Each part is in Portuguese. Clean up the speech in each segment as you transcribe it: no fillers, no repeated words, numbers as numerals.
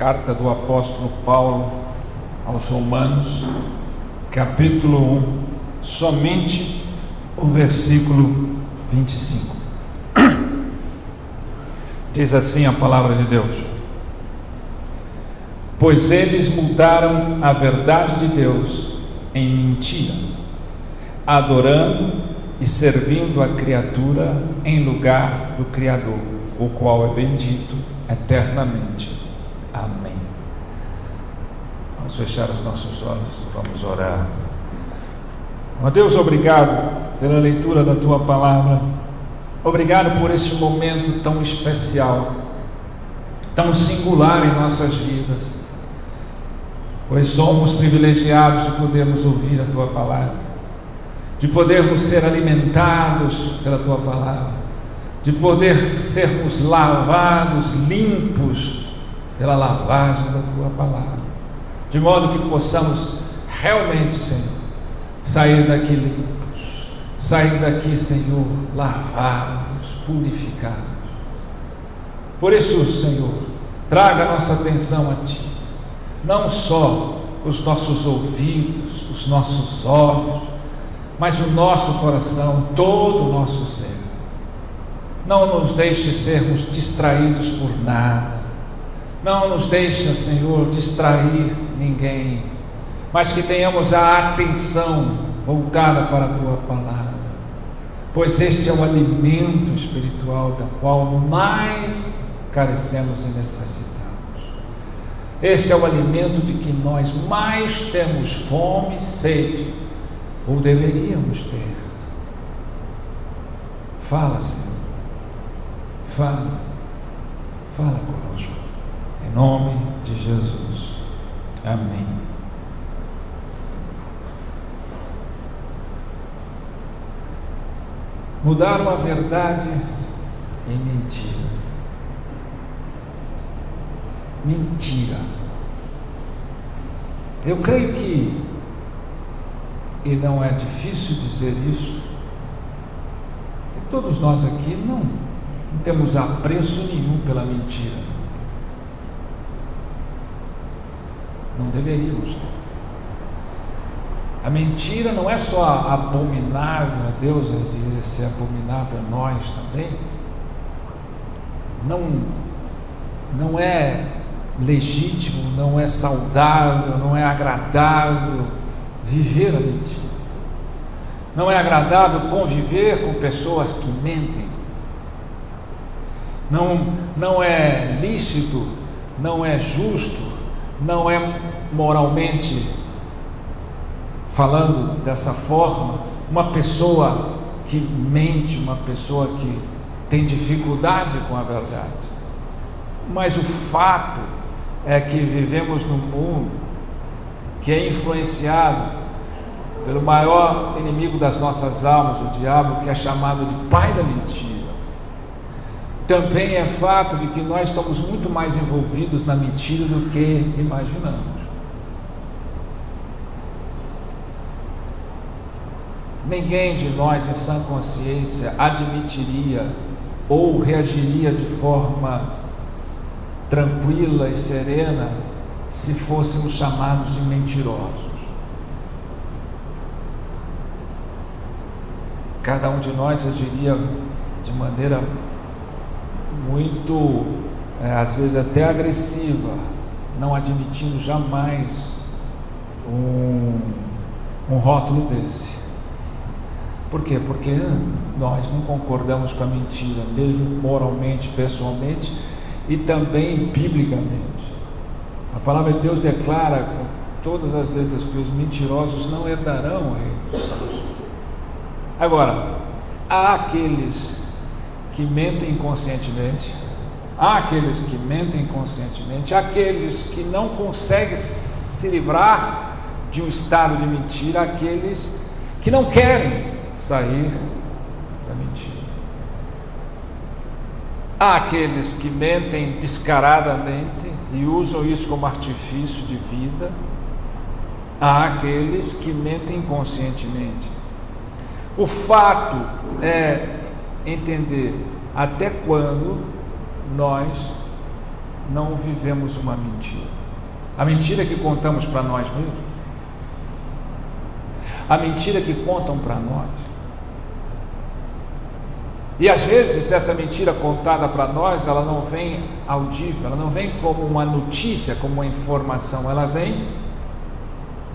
Carta do apóstolo Paulo aos Romanos, capítulo 1, somente o versículo 25. Diz assim a palavra de Deus: pois eles mudaram a verdade de Deus em mentira, adorando e servindo a criatura em lugar do Criador, o qual é bendito eternamente. Amém. Vamos fechar os nossos olhos, vamos orar. Ó Deus, obrigado pela leitura da Tua Palavra, obrigado por este momento tão especial, tão singular em nossas vidas, pois somos privilegiados de podermos ouvir a Tua Palavra, de podermos ser alimentados pela Tua Palavra, de poder sermos lavados, limpos pela lavagem da Tua Palavra, de modo que possamos realmente, Senhor, sair daqui limpos, sair daqui, Senhor, lavados, purificados. Por isso, Senhor, traga a nossa atenção a Ti, não só os nossos ouvidos, os nossos olhos, mas o nosso coração, todo o nosso ser. Não nos deixe sermos distraídos por nada, não nos deixe, Senhor, distrair ninguém, mas que tenhamos a atenção voltada para a Tua Palavra, pois este é o alimento espiritual da qual mais carecemos e necessitamos. Este é o alimento de que nós mais temos fome e sede, ou deveríamos ter. Fala, Senhor, fala conosco, em nome de Jesus, amém. Mudaram a verdade em mentira. Mentira. Eu creio que, e não é difícil dizer isso, que todos nós aqui não temos apreço nenhum pela mentira. Não deveríamos ter. A mentira não é só abominável a Deus, ela deveria ser abominável a nós também. Não é legítimo, não é saudável, não é agradável viver a mentira. Não é agradável conviver com pessoas que mentem. Não é lícito, não é justo, não é moralmente falando dessa forma, uma pessoa que mente, uma pessoa que tem dificuldade com a verdade. Mas o fato é que vivemos num mundo que é influenciado pelo maior inimigo das nossas almas, o diabo, que é chamado de pai da mentira. Também é fato de que nós estamos muito mais envolvidos na mentira do que imaginamos. Ninguém de nós em sã consciência admitiria ou reagiria de forma tranquila e serena se fôssemos chamados de mentirosos. Cada um de nós agiria de maneira muito, às vezes até agressiva, não admitindo jamais um rótulo desse. Por quê? Porque nós não concordamos com a mentira, mesmo moralmente, pessoalmente e também biblicamente. A palavra de Deus declara com todas as letras que os mentirosos não herdarão o reino dos céus. Agora, há aqueles que mentem inconscientemente, há aqueles que não conseguem se livrar de um estado de mentira, aqueles que não querem sair da mentira. Há aqueles que mentem descaradamente e usam isso como artifício de vida. Há aqueles que mentem inconscientemente. O fato é entender até quando nós não vivemos uma mentira. A mentira que contamos para nós mesmos. A mentira que contam para nós. E às vezes essa mentira contada para nós, ela não vem audível, ela não vem como uma notícia, como uma informação, ela vem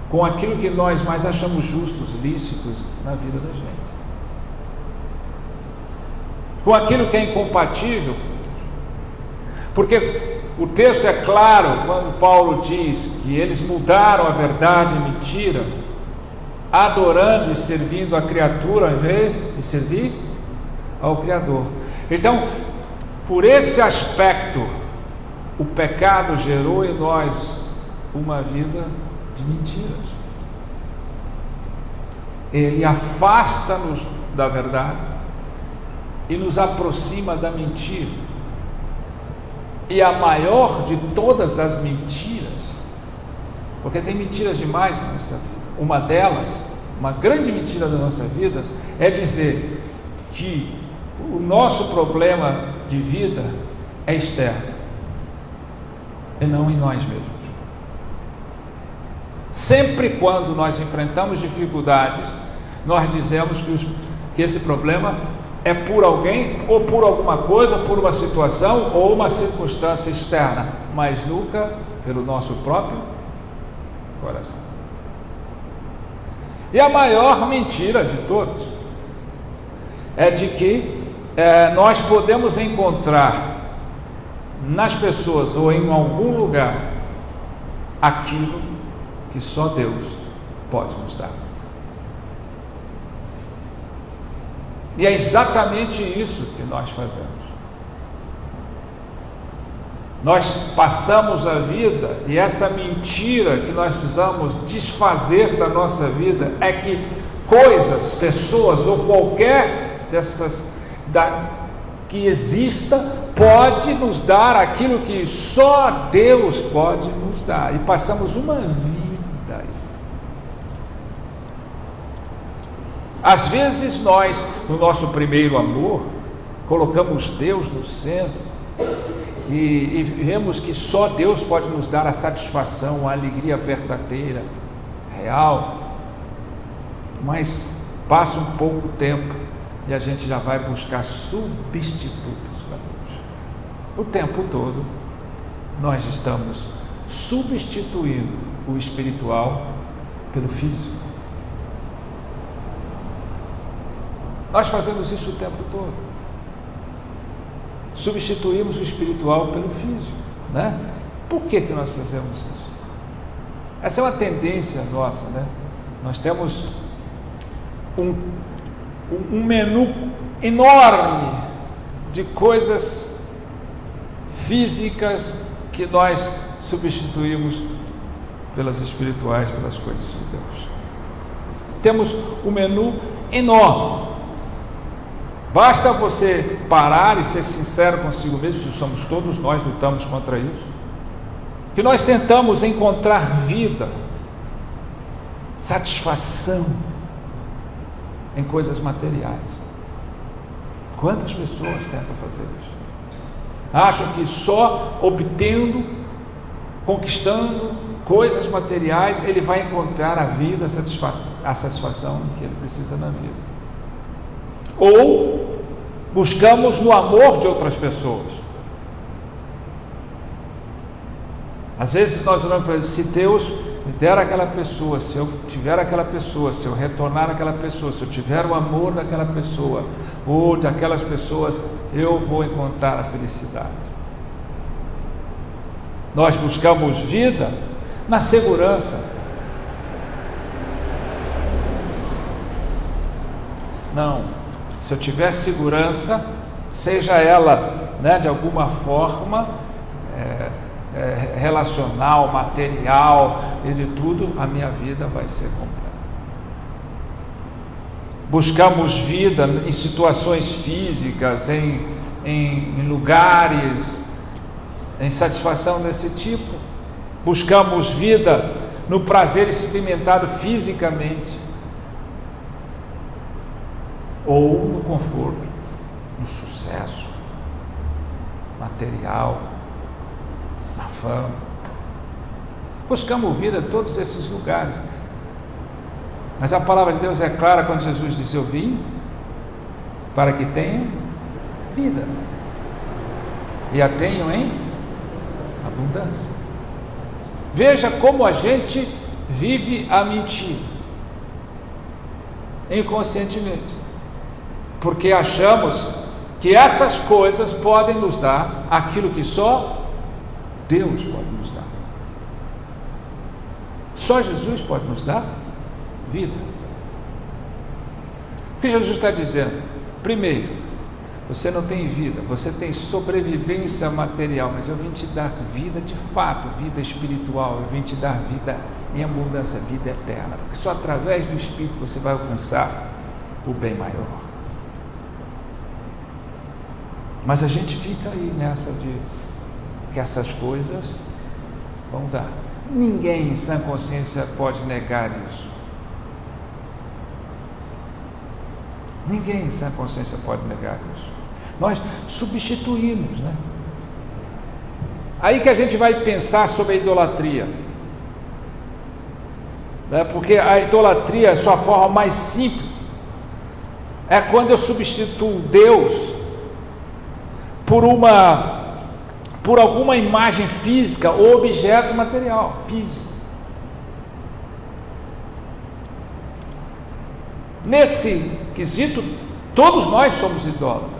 com aquilo que nós mais achamos justos, lícitos na vida da gente. Com aquilo que é incompatível. Porque o texto é claro quando Paulo diz que eles mudaram a verdade em mentira, adorando e servindo a criatura ao invés de servir ao Criador. Então, por esse aspecto, o pecado gerou em nós uma vida de mentiras. Ele afasta-nos da verdade e nos aproxima da mentira. E a maior de todas as mentiras, porque tem mentiras demais na nossa vida, uma delas, uma grande mentira das nossas vidas, é dizer que o nosso problema de vida é externo e não em nós mesmos. Sempre quando nós enfrentamos dificuldades, nós dizemos que esse problema é por alguém, ou por alguma coisa, ou por uma situação, ou uma circunstância externa, mas nunca pelo nosso próprio coração. E a maior mentira de todos é de que nós podemos encontrar nas pessoas ou em algum lugar aquilo que só Deus pode nos dar. E é exatamente isso que nós fazemos. Nós passamos a vida, e essa mentira que nós precisamos desfazer da nossa vida é que coisas, pessoas ou qualquer dessas que exista pode nos dar aquilo que só Deus pode nos dar. E passamos uma vida. Às vezes nós, no nosso primeiro amor, colocamos Deus no centro e vemos que só Deus pode nos dar a satisfação, a alegria verdadeira, real. Mas passa um pouco tempo e a gente já vai buscar substitutos para Deus. O tempo todo nós estamos substituindo o espiritual pelo físico. Nós fazemos isso o tempo todo. Substituímos o espiritual pelo físico, né? Por que nós fazemos isso? Essa é uma tendência nossa, né? Nós temos um menu enorme de coisas físicas que nós substituímos pelas espirituais, pelas coisas de Deus. Temos um menu enorme. Basta você parar e ser sincero consigo mesmo, se somos todos nós, lutamos contra isso, que nós tentamos encontrar vida, satisfação em coisas materiais. Quantas pessoas tentam fazer isso? Acham que só obtendo, conquistando coisas materiais, ele vai encontrar a vida, a satisfação que ele precisa na vida. Ou buscamos no amor de outras pessoas. Às vezes nós olhamos para ele, se Deus me der aquela pessoa, se eu tiver aquela pessoa, se eu retornar àquela pessoa, se eu tiver o amor daquela pessoa, ou daquelas pessoas, eu vou encontrar a felicidade. Nós buscamos vida na segurança. Não. Se eu tiver segurança, seja ela, né, de alguma forma relacional, material e de tudo, a minha vida vai ser completa. Buscamos vida em situações físicas, em lugares, em satisfação desse tipo. Buscamos vida no prazer experimentado fisicamente, ou no conforto, no sucesso material, na fama. Buscamos vida em todos esses lugares. Mas a palavra de Deus é clara quando Jesus disse: eu vim para que tenham vida e a tenham em abundância. Veja como a gente vive a mentira inconscientemente, porque achamos que essas coisas podem nos dar aquilo que só Deus pode nos dar. Só Jesus pode nos dar vida. O que Jesus está dizendo? Primeiro, você não tem vida, você tem sobrevivência material, mas eu vim te dar vida de fato, vida espiritual, eu vim te dar vida em abundância, vida eterna, porque só através do Espírito você vai alcançar o bem maior. Mas a gente fica aí nessa de que essas coisas vão dar. Ninguém em sã consciência pode negar isso. Ninguém em sã consciência pode negar isso. Nós substituímos, né? Aí que a gente vai pensar sobre a idolatria, né? Porque a idolatria, a sua forma mais simples, é quando eu substituo Deus por alguma imagem física ou objeto material, físico. Nesse quesito, todos nós somos idólatras.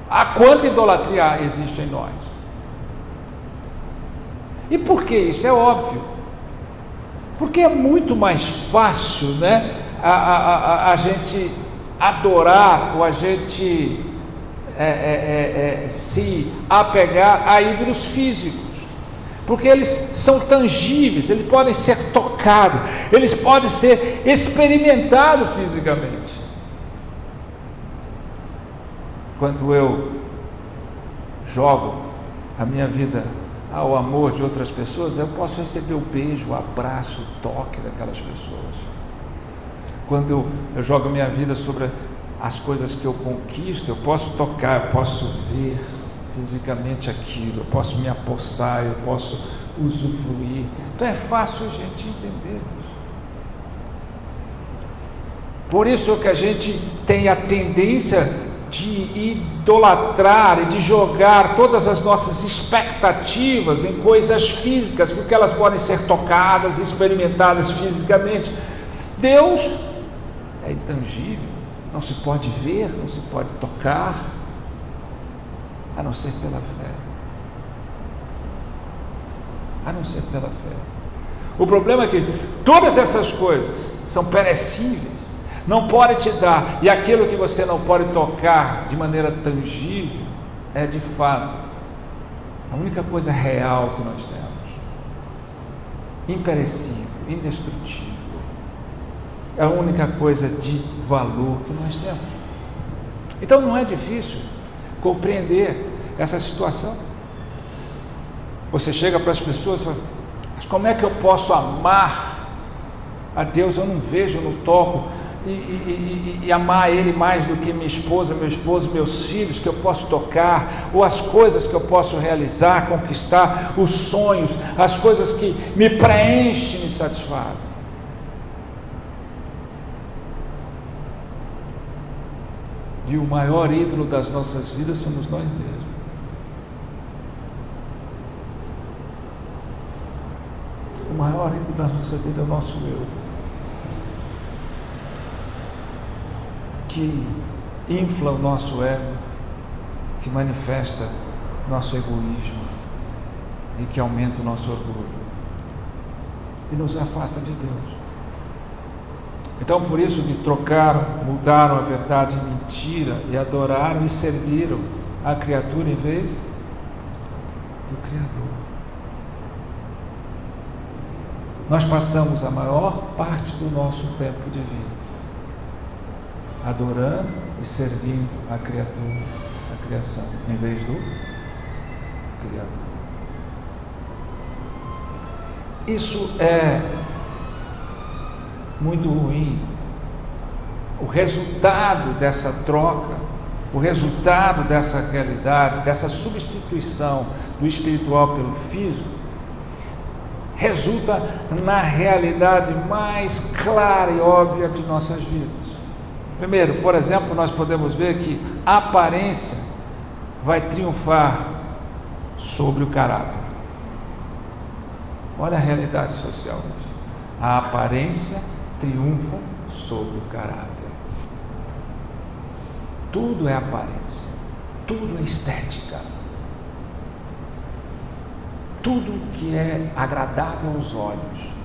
Há quanta idolatria existe em nós? E por que isso? É óbvio. Porque é muito mais fácil, né, a gente adorar, ou a gente se apegar a ídolos físicos, porque eles são tangíveis, eles podem ser tocados, eles podem ser experimentados fisicamente. Quando eu jogo a minha vida ao amor de outras pessoas, eu posso receber o beijo, o abraço, o toque daquelas pessoas. Quando eu jogo a minha vida sobre as coisas que eu conquisto, eu posso tocar, eu posso ver fisicamente aquilo, eu posso me apossar, eu posso usufruir. Então é fácil a gente entender isso. Por isso que a gente tem a tendência de idolatrar e de jogar todas as nossas expectativas em coisas físicas, porque elas podem ser tocadas, experimentadas fisicamente. Deus é intangível, não se pode ver, não se pode tocar, a não ser pela fé. A não ser pela fé. O problema é que todas essas coisas são perecíveis, não pode te dar, e aquilo que você não pode tocar de maneira tangível é de fato a única coisa real que nós temos, imperecível, indestrutível, é a única coisa de valor que nós temos. Então não é difícil compreender essa situação. Você chega para as pessoas e fala: mas como é que eu posso amar a Deus? Eu não vejo, eu não toco, e amar Ele mais do que minha esposa, meu esposo, meus filhos, que eu posso tocar, ou as coisas que eu posso realizar, conquistar, os sonhos, as coisas que me preenchem, me satisfazem. E o maior ídolo das nossas vidas somos nós mesmos. O maior ídolo da nossa vida é o nosso eu, que infla o nosso ego, que manifesta nosso egoísmo e que aumenta o nosso orgulho e nos afasta de Deus. Então, por isso que trocaram, mudaram a verdade em mentira e adoraram e serviram a criatura em vez do Criador. Nós passamos a maior parte do nosso tempo de vida adorando e servindo a criatura, a criação, em vez do Criador. Isso é muito ruim. O resultado dessa troca O resultado dessa realidade, dessa substituição do espiritual pelo físico, resulta na realidade mais clara e óbvia de nossas vidas. Primeiro, por exemplo, nós podemos ver que a aparência vai triunfar sobre o caráter. Olha a realidade social hoje. A aparência triunfa sobre o caráter. Tudo é aparência, tudo é estética, tudo que é agradável aos olhos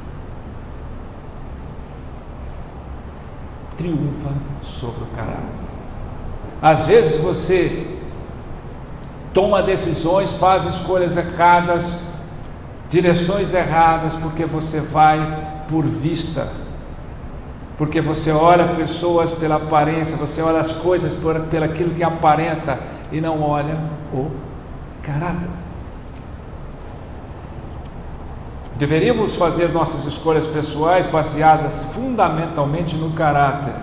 triunfa sobre o caráter. Às vezes você toma decisões, faz escolhas erradas, direções erradas, porque você vai por vista, porque você olha pessoas pela aparência, você olha as coisas pelo aquilo que aparenta e não olha o caráter. Deveríamos fazer nossas escolhas pessoais baseadas fundamentalmente no caráter,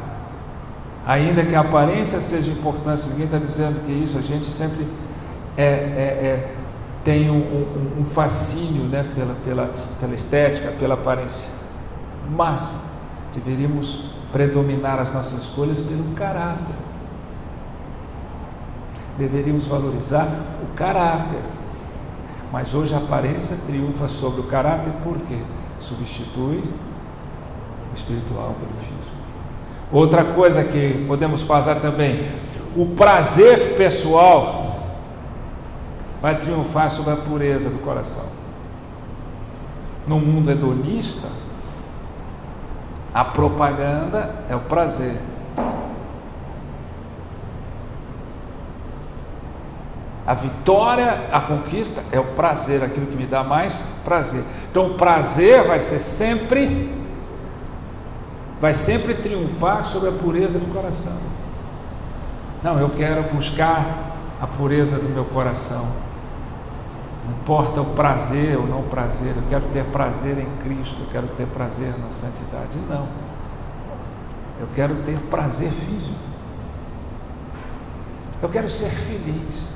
ainda que a aparência seja importante. Ninguém está dizendo que isso, a gente sempre tem um fascínio, né, pela estética, pela aparência, mas deveríamos predominar as nossas escolhas pelo caráter. Deveríamos valorizar o caráter. Mas hoje a aparência triunfa sobre o caráter, porque substitui o espiritual pelo físico. Outra coisa que podemos fazer também, o prazer pessoal vai triunfar sobre a pureza do coração. No mundo hedonista, a propaganda é o prazer. A vitória, a conquista é o prazer, aquilo que me dá mais prazer. Então o prazer vai sempre triunfar sobre a pureza do coração. Não, eu quero buscar a pureza do meu coração. Não importa o prazer ou não prazer, eu quero ter prazer em Cristo, eu quero ter prazer na santidade. Não, eu quero ter prazer físico. Eu quero ser feliz.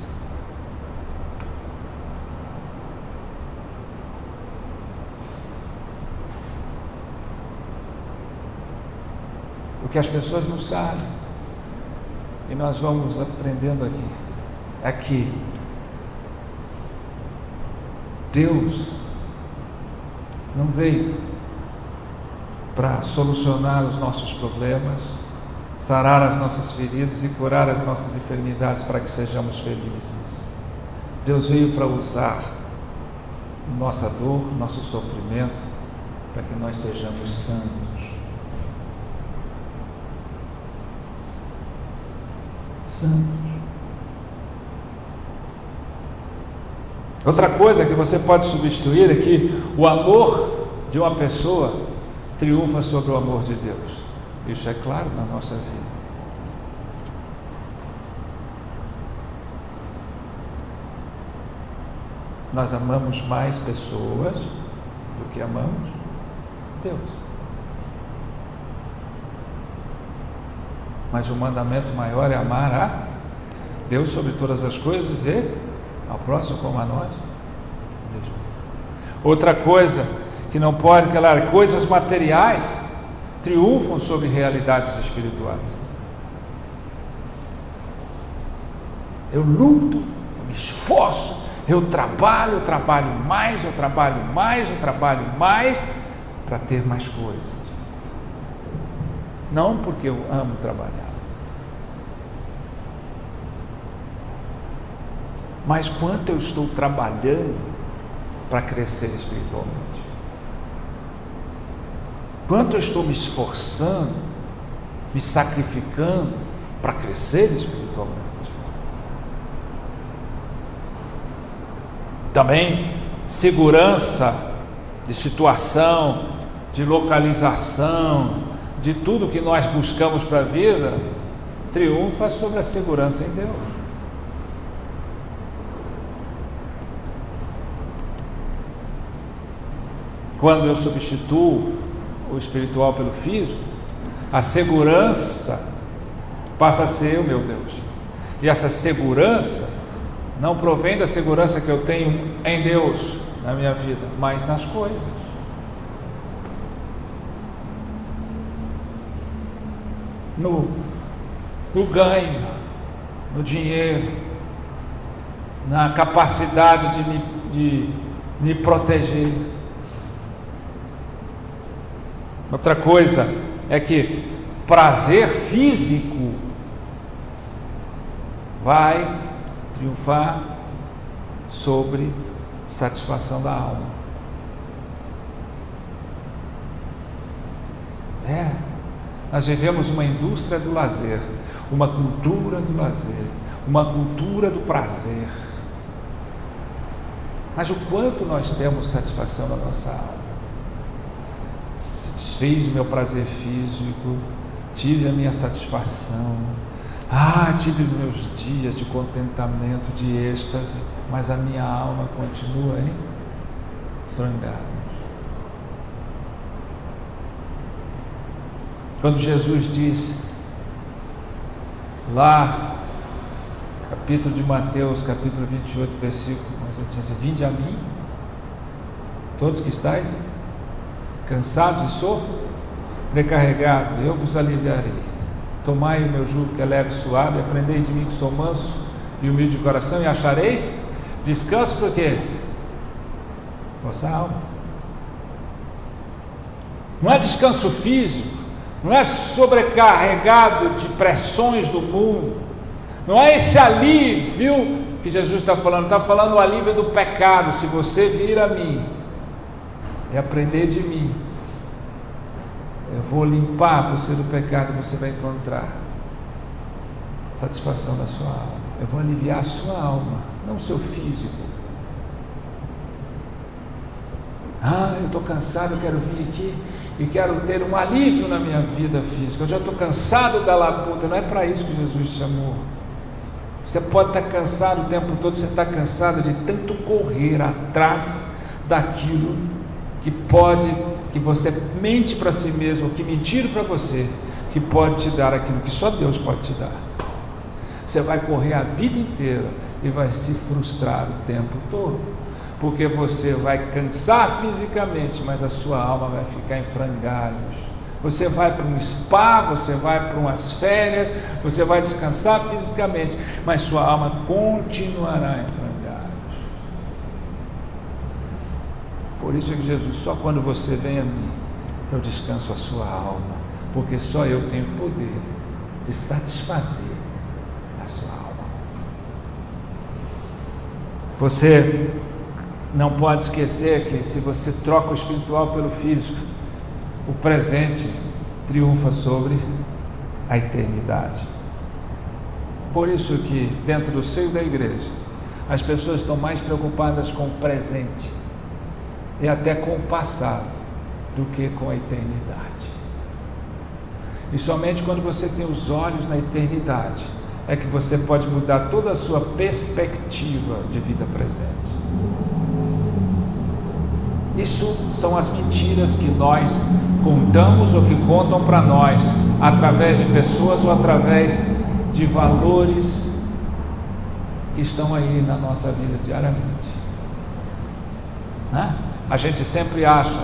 O que as pessoas não sabem, e nós vamos aprendendo aqui, é que Deus não veio para solucionar os nossos problemas, sarar as nossas feridas e curar as nossas enfermidades para que sejamos felizes. Deus veio para usar nossa dor, nosso sofrimento, para que nós sejamos santos. Outra coisa que você pode substituir é que o amor de uma pessoa triunfa sobre o amor de Deus. Isso é claro na nossa vida. Nós amamos mais pessoas do que amamos Deus. Mas o mandamento maior é amar a Deus sobre todas as coisas e ao próximo como a nós mesmos. Outra coisa que não pode, claro, coisas materiais triunfam sobre realidades espirituais. Eu luto, eu me esforço, eu trabalho mais para ter mais coisas. Não porque eu amo trabalhar, mas quanto eu estou trabalhando para crescer espiritualmente, quanto eu estou me esforçando, me sacrificando para crescer espiritualmente. Também segurança de situação, de localização, de tudo que nós buscamos para a vida, triunfa sobre a segurança em Deus. Quando eu substituo o espiritual pelo físico, a segurança passa a ser o meu Deus. E essa segurança não provém da segurança que eu tenho em Deus na minha vida, mas nas coisas. No ganho, no dinheiro, na capacidade de me proteger. Outra coisa é que prazer físico vai triunfar sobre satisfação da alma. Nós vivemos uma indústria do lazer, uma cultura do lazer, uma cultura do prazer. Mas o quanto nós temos satisfação na nossa alma? Satisfiz o meu prazer físico, tive a minha satisfação, tive meus dias de contentamento, de êxtase, mas a minha alma continua em frangalhos. Quando Jesus diz lá, capítulo de Mateus, capítulo 28, versículo, ele diz assim: vinde a mim, todos que estáis cansados e sobrecarregados, eu vos aliviarei. Tomai o meu jugo que é leve e suave, aprendei de mim que sou manso e humilde de coração, e achareis descanso para quê? Vossa alma. Não é descanso físico, não é sobrecarregado de pressões do mundo, não é esse alívio que Jesus está falando o alívio do pecado. Se você vir a mim e aprender de mim, eu vou limpar você do pecado, você vai encontrar satisfação na sua alma. Eu vou aliviar a sua alma, não o seu físico. Eu estou cansado, eu quero vir aqui e quero ter um alívio na minha vida física. Eu já estou cansado da labuta. Não é para isso que Jesus te chamou. Você pode estar cansado o tempo todo, você está cansado de tanto correr atrás daquilo que você mente para si mesmo, que mentiram para você, que pode te dar aquilo que só Deus pode te dar. Você vai correr a vida inteira e vai se frustrar o tempo todo, porque você vai cansar fisicamente, mas a sua alma vai ficar em frangalhos. Você vai para um spa, você vai para umas férias, você vai descansar fisicamente, mas sua alma continuará em frangalhos. Por isso é que Jesus, só quando você vem a mim, eu descanso a sua alma, porque só eu tenho poder de satisfazer a sua alma. Você não pode esquecer que se você troca o espiritual pelo físico, o presente triunfa sobre a eternidade. Por isso que dentro do seio da igreja, as pessoas estão mais preocupadas com o presente e até com o passado do que com a eternidade. E somente quando você tem os olhos na eternidade é que você pode mudar toda a sua perspectiva de vida presente. Isso são as mentiras que nós contamos ou que contam para nós através de pessoas ou através de valores que estão aí na nossa vida diariamente, né? A gente sempre acha,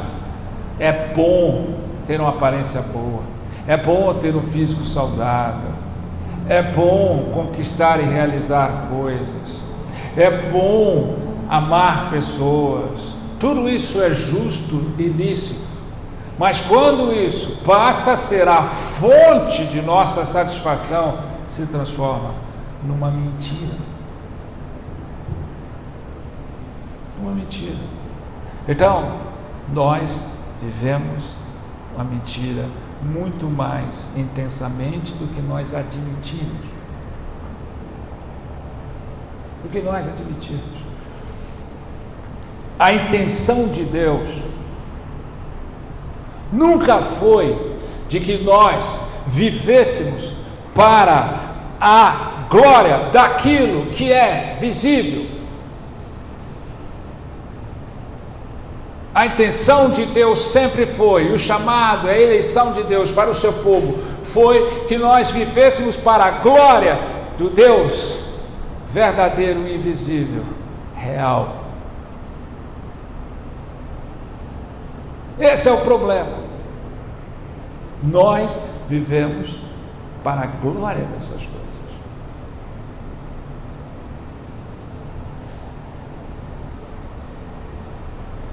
é bom ter uma aparência boa, é bom ter um físico saudável, é bom conquistar e realizar coisas, é bom amar pessoas. Tudo isso é justo e lícito, mas quando isso passa a ser a fonte de nossa satisfação, se transforma numa mentira. Uma mentira. Então, nós vivemos uma mentira muito mais intensamente do que nós admitimos. Do que nós admitimos. A intenção de Deus nunca foi de que nós vivêssemos para a glória daquilo que é visível. A intenção de Deus sempre foi, o chamado, a eleição de Deus para o seu povo, foi que nós vivêssemos para a glória do Deus verdadeiro, invisível, real. Esse é o problema. Nós vivemos para a glória dessas coisas.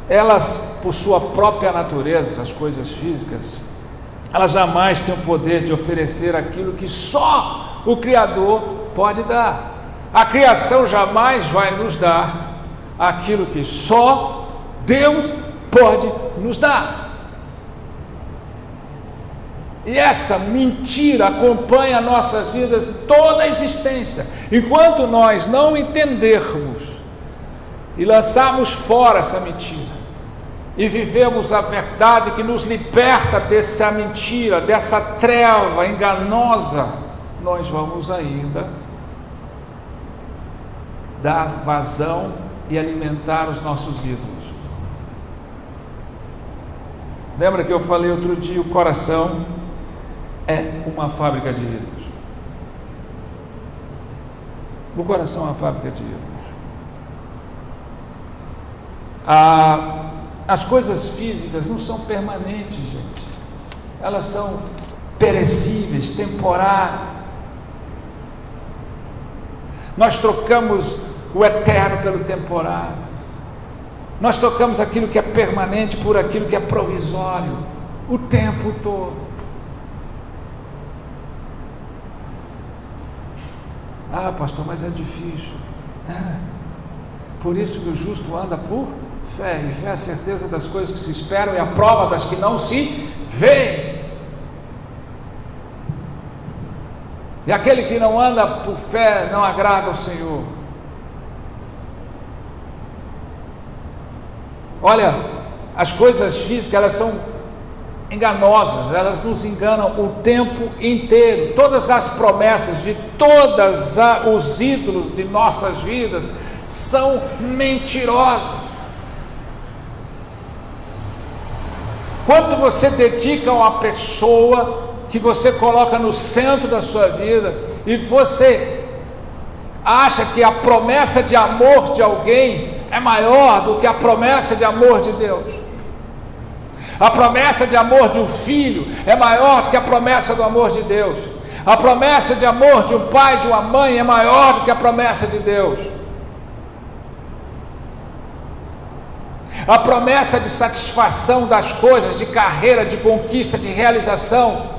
Elas, por sua própria natureza, as coisas físicas, elas jamais têm o poder de oferecer aquilo que só o Criador pode dar. A criação jamais vai nos dar aquilo que só Deus pode nos dar. E essa mentira acompanha nossas vidas, toda a existência. Enquanto nós não entendermos e lançarmos fora essa mentira, e vivemos a verdade que nos liberta dessa mentira, dessa treva enganosa, nós vamos ainda dar vazão e alimentar os nossos ídolos. Lembra que eu falei outro dia, o coração é uma fábrica de ídolos. O coração é uma fábrica de ídolos. As coisas físicas não são permanentes, gente. Elas são perecíveis, temporárias. Nós trocamos o eterno pelo temporário. Nós trocamos aquilo que é permanente por aquilo que é provisório, o tempo todo. Ah, pastor, mas é difícil. Por isso que o justo anda por fé, e fé é a certeza das coisas que se esperam e a prova das que não se veem. E aquele que não anda por fé não agrada ao Senhor. Olha, as coisas físicas, elas são enganosas, elas nos enganam o tempo inteiro. Todas as promessas de todos os ídolos de nossas vidas são mentirosas. Quanto você dedica a uma pessoa que você coloca no centro da sua vida e você acha que a promessa de amor de alguém é maior do que a promessa de amor de Deus. A promessa de amor de um filho é maior do que a promessa do amor de Deus. A promessa de amor de um pai, de uma mãe é maior do que a promessa de Deus. A promessa de satisfação das coisas, de carreira, de conquista, de realização,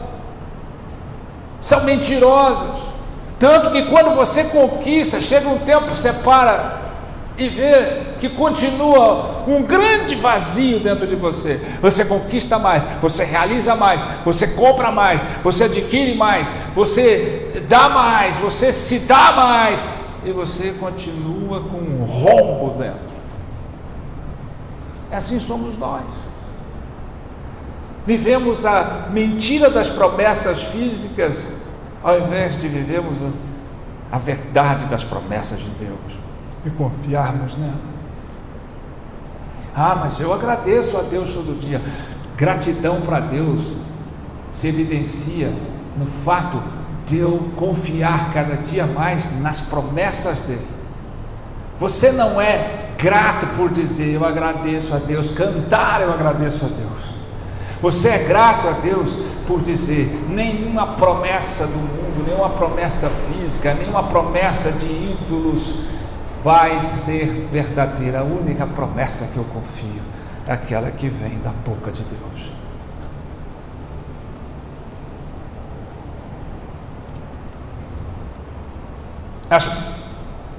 são mentirosas. Tanto que quando você conquista, chega um tempo que você para e vê que continua um grande vazio dentro de você. Você conquista mais, você realiza mais, você compra mais, você adquire mais, você dá mais, você se dá mais, e você continua com um rombo dentro. Assim somos nós. Vivemos a mentira das promessas físicas, ao invés de vivermos a verdade das promessas de Deus e confiarmos nela. Ah, mas eu agradeço a Deus todo dia. Gratidão para Deus se evidencia no fato de eu confiar cada dia mais nas promessas dele. Você não é grato por dizer eu agradeço a Deus, cantar eu agradeço a Deus. Você é grato a Deus por dizer nenhuma promessa do mundo, nenhuma promessa física, nenhuma promessa de ídolos vai ser verdadeira. A única promessa que eu confio é aquela que vem da boca de Deus.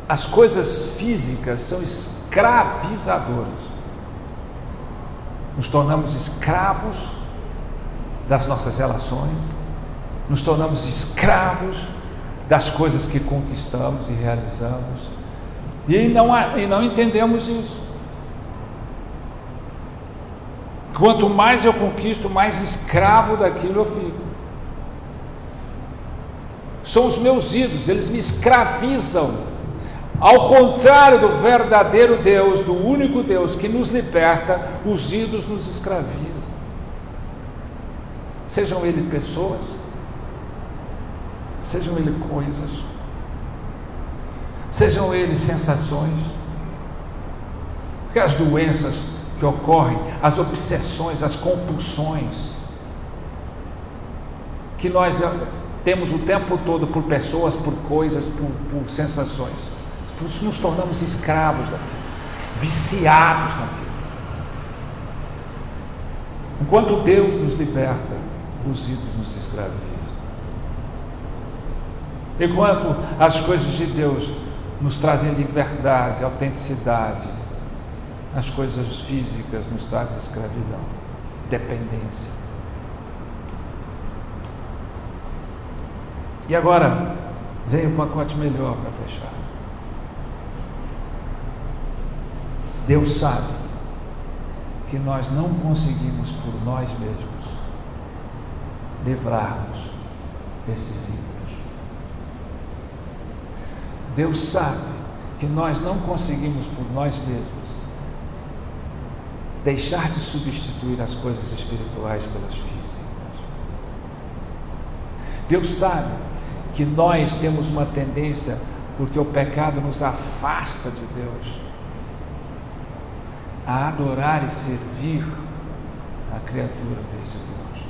As coisas físicas são escravizadoras. Nos tornamos escravos das nossas relações, nos tornamos escravos das coisas que conquistamos e realizamos, e não entendemos isso. Quanto mais eu conquisto, mais escravo daquilo eu fico. São os meus ídolos, eles me escravizam. Ao contrário do verdadeiro Deus, do único Deus que nos liberta, os ídolos nos escravizam. Sejam eles pessoas, sejam eles coisas. sejam eles sensações, porque as doenças que ocorrem, as obsessões, as compulsões, que nós temos o tempo todo por pessoas, por coisas, por sensações, nos tornamos escravos daquilo, viciados naquilo. Enquanto Deus nos liberta, os ídolos nos escravizam. Enquanto as coisas de Deus nos trazem liberdade, autenticidade, as coisas físicas nos trazem escravidão, dependência. E agora vem o pacote melhor para fechar. Deus sabe que nós não conseguimos por nós mesmos livrar-nos desses ídolos. Deus sabe que nós não conseguimos por nós mesmos deixar de substituir as coisas espirituais pelas físicas. Deus sabe que nós temos uma tendência, porque o pecado nos afasta de Deus, a adorar e servir a criatura em vez de Deus.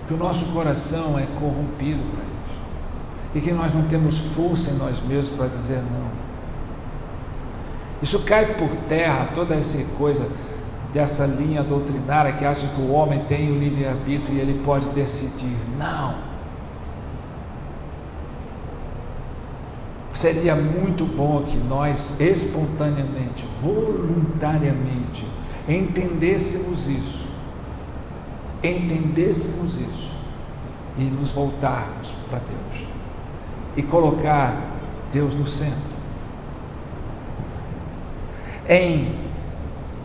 Que o nosso coração é corrompido para isso. E que nós não temos força em nós mesmos para dizer não. Isso cai por terra, toda essa coisa dessa linha doutrinária que acha que o homem tem o livre-arbítrio e ele pode decidir. Não! Seria muito bom que nós espontaneamente, voluntariamente, entendêssemos isso e nos voltarmos para Deus e colocar Deus no centro, em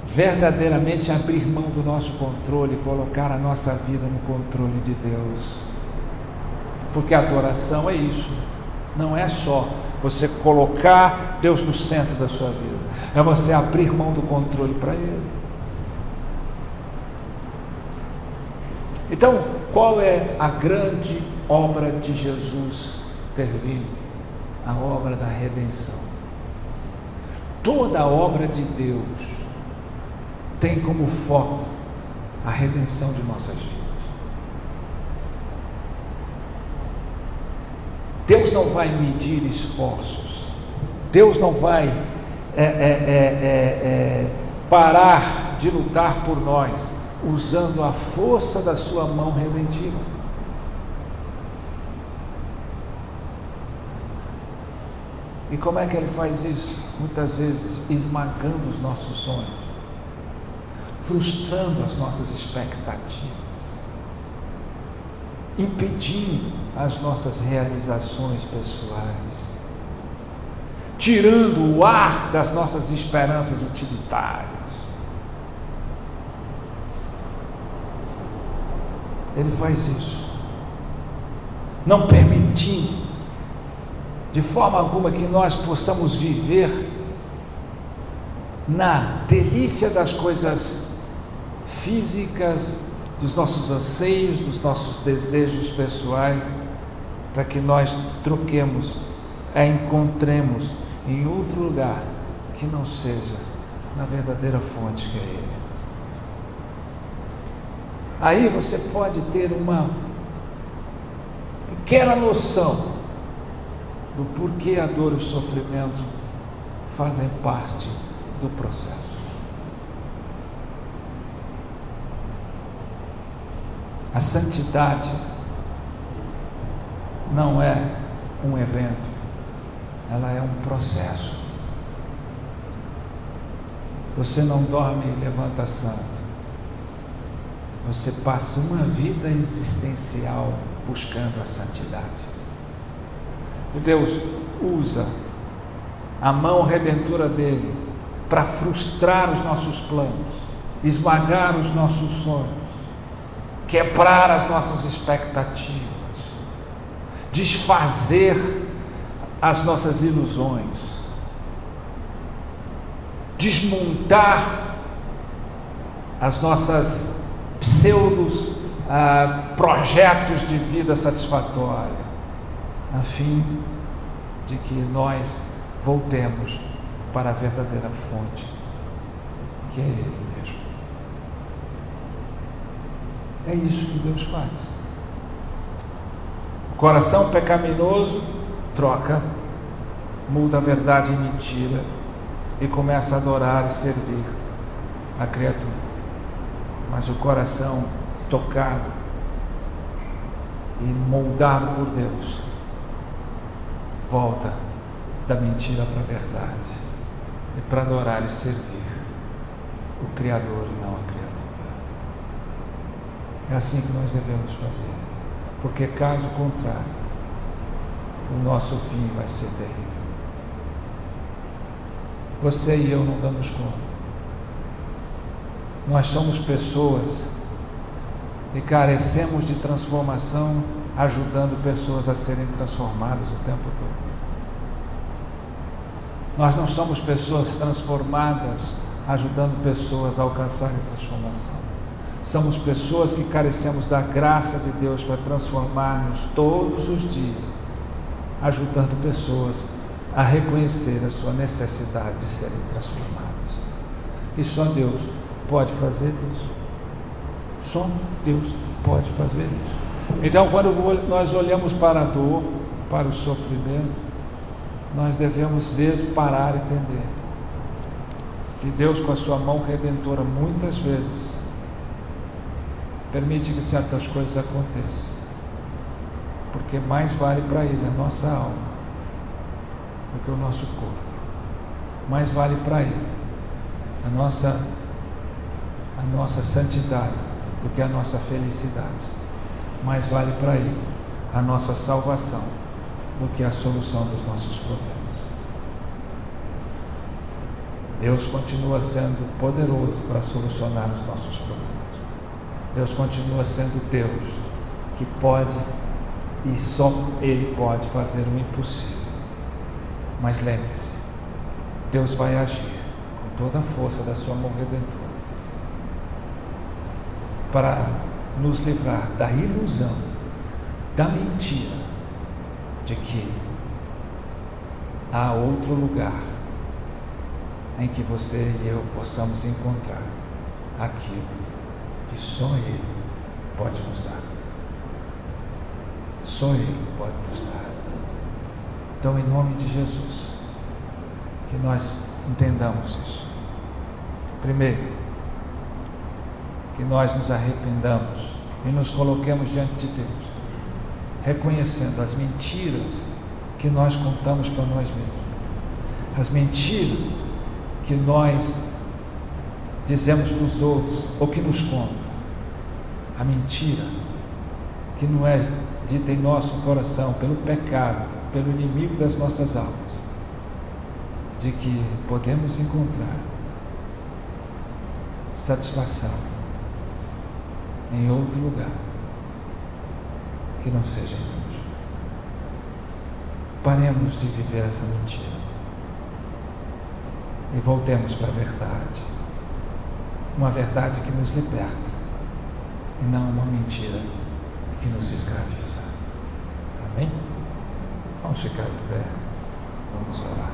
verdadeiramente abrir mão do nosso controle e colocar a nossa vida no controle de Deus, porque a adoração é isso, não é só você colocar Deus no centro da sua vida, é você abrir mão do controle para Ele. Então, qual é a grande obra de Jesus ter vindo? A obra da redenção. Toda a obra de Deus tem como foco a redenção de nossas vidas. Deus não vai medir esforços, Deus não vai parar de lutar por nós, usando a força da sua mão redentiva. E como é que Ele faz isso? Muitas vezes esmagando os nossos sonhos, frustrando as nossas expectativas, impedindo as nossas realizações pessoais, tirando o ar das nossas esperanças utilitárias. Ele faz isso, não permitindo de forma alguma que nós possamos viver na delícia das coisas físicas, dos nossos anseios, dos nossos desejos pessoais, para que nós troquemos, encontremos em outro lugar que não seja na verdadeira fonte que é Ele. Aí você pode ter uma pequena noção do porquê a dor e o sofrimento fazem parte do processo. A santidade não é um evento, ela é um processo. Você não dorme e levanta santo, você passa uma vida existencial buscando a santidade. E Deus usa a mão redentora dele para frustrar os nossos planos, esmagar os nossos sonhos, quebrar as nossas expectativas, desfazer as nossas ilusões, desmontar as nossas projetos de vida satisfatória, a fim de que nós voltemos para a verdadeira fonte, que é Ele mesmo. É isso que Deus faz. O coração pecaminoso troca, muda a verdade em mentira e começa a adorar e servir a criatura. Mas o coração tocado e moldado por Deus volta da mentira para a verdade e para adorar e servir o Criador e não a criatura. É assim que nós devemos fazer, porque caso contrário, o nosso fim vai ser terrível. Você e eu não damos conta. Nós somos pessoas e carecemos de transformação, ajudando pessoas a serem transformadas o tempo todo. Nós não somos pessoas transformadas, ajudando pessoas a alcançarem transformação. Somos pessoas que carecemos da graça de Deus para transformar-nos todos os dias, ajudando pessoas a reconhecer a sua necessidade de serem transformadas. E só Deus pode fazer isso. Só Deus pode fazer isso. Então, quando nós olhamos para a dor, para o sofrimento, nós devemos, às vezes, parar e entender que Deus, com a sua mão redentora, muitas vezes permite que certas coisas aconteçam, porque mais vale para Ele a nossa alma do que o nosso corpo. Mais vale para Ele a nossa santidade do que a nossa felicidade. Mais vale para Ele a nossa salvação do que a solução dos nossos problemas. Deus continua sendo poderoso para solucionar os nossos problemas. Deus continua sendo Deus que pode, e só Ele pode fazer o impossível. Mas lembre-se, Deus vai agir com toda a força da sua mão redentora para nos livrar da ilusão, da mentira de que há outro lugar em que você e eu possamos encontrar aquilo que só Ele pode nos dar. Só Ele pode nos dar. Então, em nome de Jesus, que nós entendamos isso. Primeiro, que nós nos arrependamos e nos coloquemos diante de Deus, reconhecendo as mentiras que nós contamos para nós mesmos, as mentiras que nós dizemos para os outros ou que nos contam, a mentira que não é dita em nosso coração pelo pecado, pelo inimigo das nossas almas, de que podemos encontrar satisfação em outro lugar que não seja em Deus. Paremos de viver essa mentira e voltemos para a verdade, uma verdade que nos liberta e não uma mentira que nos escraviza. Amém? Vamos ficar de pé, vamos orar.